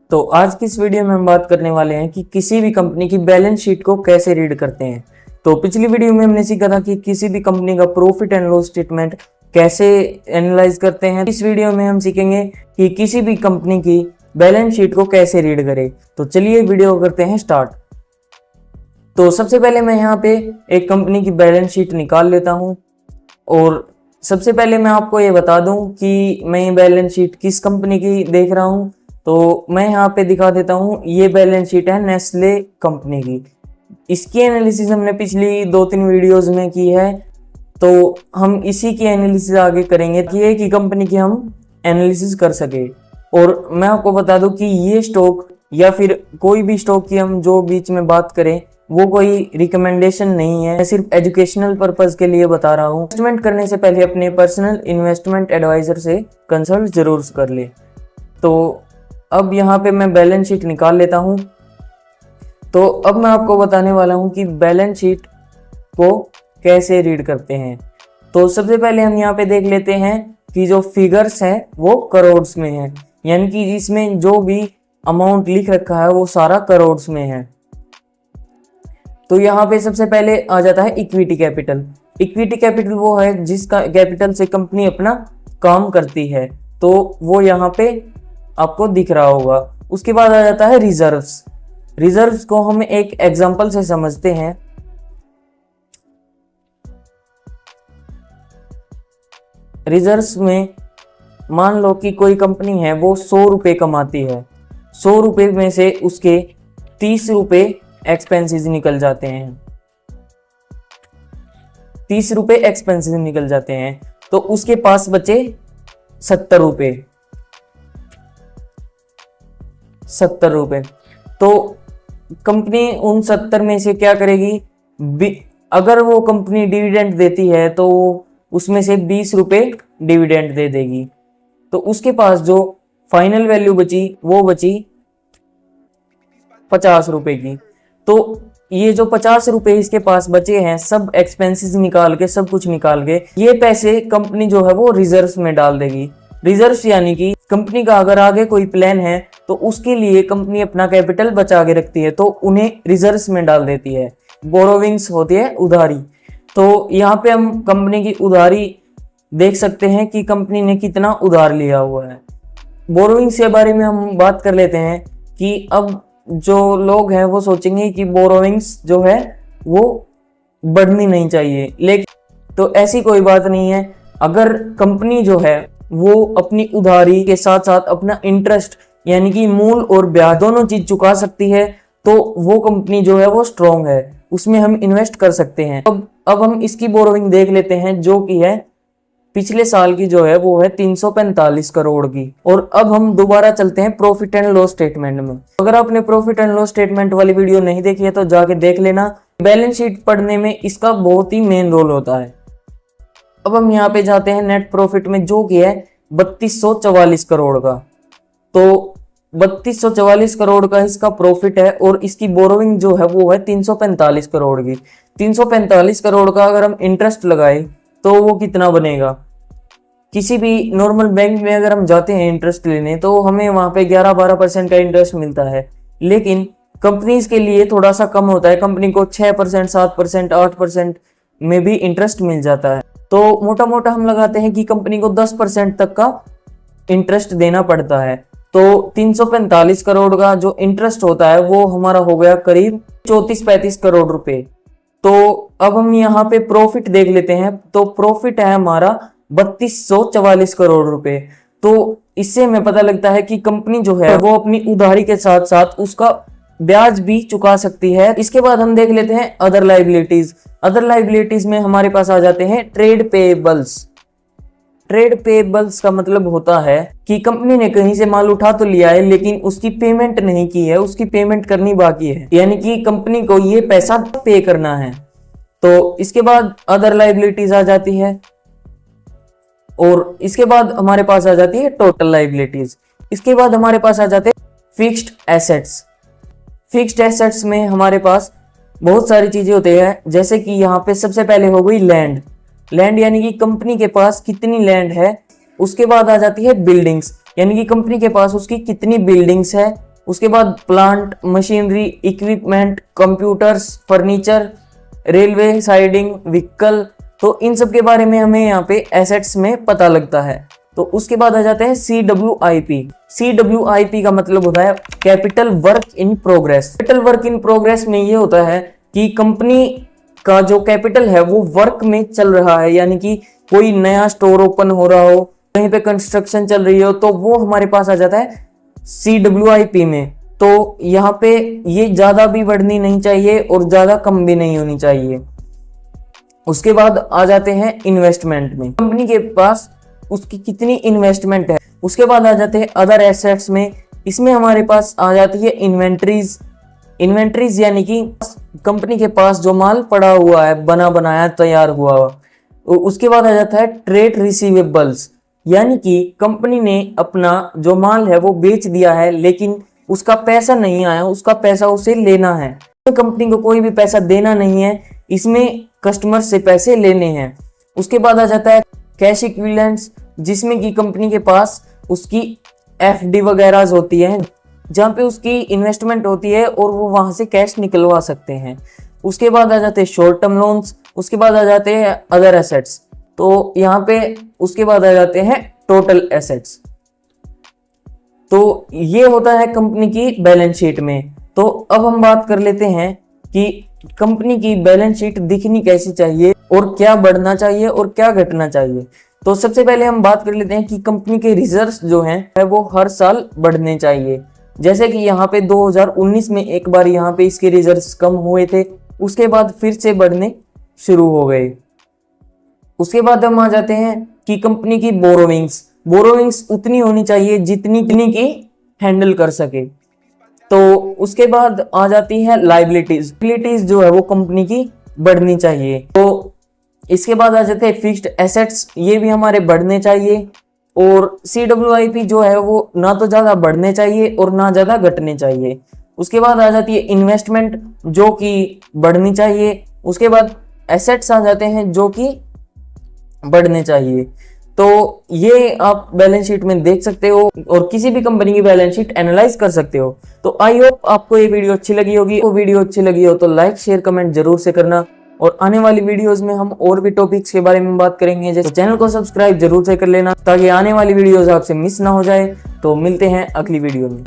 तो आज की इस वीडियो में हम बात करने वाले हैं कि किसी भी कंपनी की बैलेंस शीट को कैसे रीड करते हैं। तो पिछली वीडियो में हमने सीखा था कि किसी भी कंपनी का प्रॉफिट एंड लॉस स्टेटमेंट कैसे एनालाइज करते हैं। इस वीडियो में हम सीखेंगे कि किसी भी कंपनी की बैलेंस शीट को कैसे रीड करें। तो चलिए वीडियो करते हैं स्टार्ट। तो सबसे पहले मैं यहाँ पे एक कंपनी की बैलेंस शीट निकाल लेता हूँ और सबसे पहले मैं आपको ये बता दूं कि मैं ये बैलेंस शीट किस कंपनी की देख रहा हूँ। तो मैं यहाँ पे दिखा देता हूँ, ये बैलेंस शीट है नेस्ले कंपनी की। इसकी एनालिसिस हमने पिछली 2-3 वीडियोस में की है, तो हम इसी की एनालिसिस आगे करेंगे कि एक ही कंपनी की हम एनालिसिस कर सके। और मैं आपको बता दूं कि ये स्टॉक या फिर कोई भी स्टॉक की हम जो बीच में बात करें वो कोई रिकमेंडेशन नहीं है, मैं सिर्फ एजुकेशनल पर्पस के लिए बता रहा हूँ। इन्वेस्टमेंट करने से पहले अपने पर्सनल इन्वेस्टमेंट एडवाइजर से कंसल्ट जरूर कर ले। तो अब यहाँ पे मैं बैलेंस शीट निकाल लेता हूँ। तो अब मैं आपको बताने वाला हूँ कि बैलेंस शीट को कैसे रीड करते हैं। तो सबसे पहले हम यहाँ पे देख लेते हैं कि जो फिगर्स हैं वो करोड्स में है, यानी कि इसमें जो भी अमाउंट लिख रखा है वो सारा करोड्स में है। तो यहाँ पे सबसे पहले आ जाता है इक्विटी कैपिटल। इक्विटी कैपिटल वो है जिसका कैपिटल से कंपनी अपना काम करती है, तो वो यहाँ पे आपको दिख रहा होगा। उसके बाद आ जाता है रिजर्व्स। रिजर्व्स को हम एक एग्जांपल से समझते हैं। रिजर्व्स में मान लो कि कोई कंपनी है वो 100 रुपये कमाती है, 100 रुपये में से उसके 30 रुपये एक्सपेंसेस निकल जाते हैं, 30 रुपये एक्सपेंसेस निकल जाते हैं, तो उसके पास बचे 70 रुपये, 70 रुपये। तो कंपनी उन 70 में से क्या करेगी, अगर वो कंपनी डिविडेंड देती है तो उसमें से 20 रुपये डिविडेंड दे देगी। तो उसके पास जो फाइनल वैल्यू बची वो बची 50 रुपये की। तो ये जो 50 रुपये इसके पास बचे हैं, सब एक्सपेंसेस निकाल के, सब कुछ निकाल के, ये पैसे कंपनी जो है वो रिजर्व्स में डाल देगी। रिजर्व्स यानी कि कंपनी का अगर आगे कोई प्लान है तो उसके लिए कंपनी अपना कैपिटल बचा के रखती है, तो उन्हें रिजर्व्स में डाल देती है। बोरोविंग्स होती है उधारी। तो यहाँ पे हम कंपनी की उधारी देख सकते हैं कि कंपनी ने कितना उधार लिया हुआ है। बोरोविंग्स के बारे में हम बात कर लेते हैं कि अब जो लोग हैं वो सोचेंगे कि बोरोविंग्स जो है वो बढ़नी नहीं चाहिए, लेकिन तो ऐसी कोई बात नहीं है। अगर कंपनी जो है वो अपनी उधारी के साथ साथ अपना इंटरेस्ट यानी कि मूल और ब्याज दोनों चीज चुका सकती है, तो वो कंपनी जो है वो स्ट्रॉन्ग है, उसमें हम इन्वेस्ट कर सकते हैं। अब हम इसकी बोरोविंग देख लेते हैं जो कि है पिछले साल की, जो है वो है 345 करोड़ की। और अब हम दोबारा चलते हैं प्रॉफिट एंड लॉस स्टेटमेंट में। अगर आपने प्रॉफिट एंड लॉस स्टेटमेंट वाली वीडियो नहीं देखी है तो जाके देख लेना। बैलेंस शीट पढ़ने में इसका बहुत ही मेन रोल होता है। अब हम यहाँ पे जाते हैं नेट प्रॉफिट में, जो कि है 3244 करोड़ का। तो 3244 करोड़ का इसका प्रॉफिट है और इसकी बोरोविंग जो है वो है 345 करोड़ की। 345 करोड़ का अगर हम इंटरेस्ट लगाए तो वो कितना बनेगा। किसी भी नॉर्मल बैंक में अगर हम जाते हैं इंटरेस्ट लेने तो हमें वहां पे 11-12% का इंटरेस्ट मिलता है, लेकिन कंपनीज के लिए थोड़ा सा कम होता है। कंपनी को 6%, 7%, 8% में भी इंटरेस्ट मिल जाता है। तो मोटा मोटा हम लगाते हैं कि कंपनी को 10% तक का इंटरेस्ट देना पड़ता है। तो 345 करोड़ का जो इंटरेस्ट होता है वो हमारा हो गया करीब 34-35 करोड़ रुपए। तो अब हम यहाँ पे प्रॉफिट देख लेते हैं। तो प्रॉफिट है हमारा 3244 करोड़ रुपए। तो इससे हमें पता लगता है कि कंपनी जो है वो अपनी उधारी के साथ साथ उसका ब्याज भी चुका सकती है। इसके बाद हम देख लेते हैं अदर लाइबिलिटीज। अदर लाइबिलिटीज में हमारे पास आ जाते हैं ट्रेड पेएबल्स। ट्रेड पेएबल्स का मतलब होता है कि कंपनी ने कहीं से माल उठा तो लिया है लेकिन उसकी पेमेंट नहीं की है, उसकी पेमेंट करनी बाकी है, यानी कि कंपनी को ये पैसा पे करना है। तो इसके बाद अदर लाइबिलिटीज आ जाती है और इसके बाद हमारे पास आ जाती है टोटल लाइबिलिटीज। इसके बाद हमारे पास आ जाते हैं फिक्स्ड एसेट्स। फिक्स्ड एसेट्स में हमारे पास बहुत सारी चीजें होती है, जैसे कि यहाँ पे सबसे पहले हो गई लैंड। लैंड यानी कि कंपनी के पास कितनी लैंड है। उसके बाद आ जाती है बिल्डिंग्स, यानी कि कंपनी के पास उसकी कितनी बिल्डिंग्स है। उसके बाद plant, machinery, equipment, computers, furniture, railway siding, vehicle, तो इन सब के बारे में हमें यहाँ पे एसेट्स में पता लगता है। तो उसके बाद आ जाते हैं CWIP। CWIP का मतलब होता है capital work in progress. Capital work in progress में ये होता है कि कंपनी का जो कैपिटल है वो वर्क में चल रहा है, यानी कि कोई नया स्टोर ओपन हो रहा हो, कहीं पे कंस्ट्रक्शन चल रही हो, तो वो हमारे पास आ जाता है CWIP में। तो यहाँ पे ये ज्यादा भी बढ़नी नहीं चाहिए और ज्यादा कम भी नहीं होनी चाहिए। उसके बाद आ जाते हैं इन्वेस्टमेंट में, कंपनी के पास उसकी कितनी इन्वेस्टमेंट है। उसके बाद आ जाते हैं अदर एसेट्स में, इसमें हमारे पास आ जाती है इन्वेंट्रीज। इन्वेंट्रीज यानी कि कंपनी के पास जो माल पड़ा हुआ है, बना बनाया तैयार हुआ। उसके बाद आ जाता है ट्रेड रिसीवेबल्स, यानी कि कंपनी ने अपना जो माल है वो बेच दिया है लेकिन उसका पैसा नहीं आया, उसका पैसा उसे लेना है। तो कंपनी को कोई भी पैसा देना नहीं है, इसमें कस्टमर से पैसे लेने हैं। उसके बाद आ जाता है कैश इक्विवेलेंट्स, जिसमें कि कंपनी के पास उसकी FD वगैरह होती है, जहाँ पे उसकी इन्वेस्टमेंट होती है और वो वहां से कैश निकलवा सकते हैं। उसके बाद आ जाते हैं शॉर्ट टर्म लोन्स। उसके बाद आ जाते हैं अदर एसेट्स। तो यहाँ पे उसके बाद आ जाते हैं टोटल एसेट्स। तो ये होता है कंपनी की बैलेंस शीट में। तो अब हम बात कर लेते हैं कि कंपनी की बैलेंस शीट दिखनी कैसी चाहिए और क्या बढ़ना चाहिए और क्या घटना चाहिए। तो सबसे पहले हम बात कर लेते हैं कि कंपनी के रिजर्व्स जो हैं वो हर साल बढ़ने चाहिए। जैसे कि यहाँ पे 2019 में एक बार यहाँ पे इसके रिजर्व्स कम हुए थे, उसके बाद फिर से बढ़ने शुरू हो गए। उसके बाद हम आ जाते हैं कि कंपनी की बोरोविंग्स उतनी होनी चाहिए जितनी की हैंडल कर सके। तो उसके बाद आ जाती है लायबिलिटीज जो है वो कंपनी की बढ़नी चाहिए। तो इसके बाद आ जाते हैं फिक्स्ड एसेट्स, ये भी हमारे बढ़ने चाहिए। और CWIP जो है वो ना तो ज्यादा बढ़ने चाहिए और ना ज्यादा घटने चाहिए। उसके बाद आ जाती है इन्वेस्टमेंट जो कि बढ़नी चाहिए। उसके बाद एसेट्स आ जाते हैं जो कि बढ़ने चाहिए। तो ये आप बैलेंस शीट में देख सकते हो और किसी भी कंपनी की बैलेंस शीट एनालाइज कर सकते हो। तो आई होप आपको ये वीडियो अच्छी लगी होगी। वो वीडियो अच्छी लगी हो तो लाइक शेयर कमेंट जरूर से करना, और आने वाली वीडियोस में हम और भी टॉपिक्स के बारे में बात करेंगे। जैसे चैनल को सब्सक्राइब जरूर से कर लेना ताकि आने वाली वीडियोस आपसे मिस ना हो जाए। तो मिलते हैं अगली वीडियो में।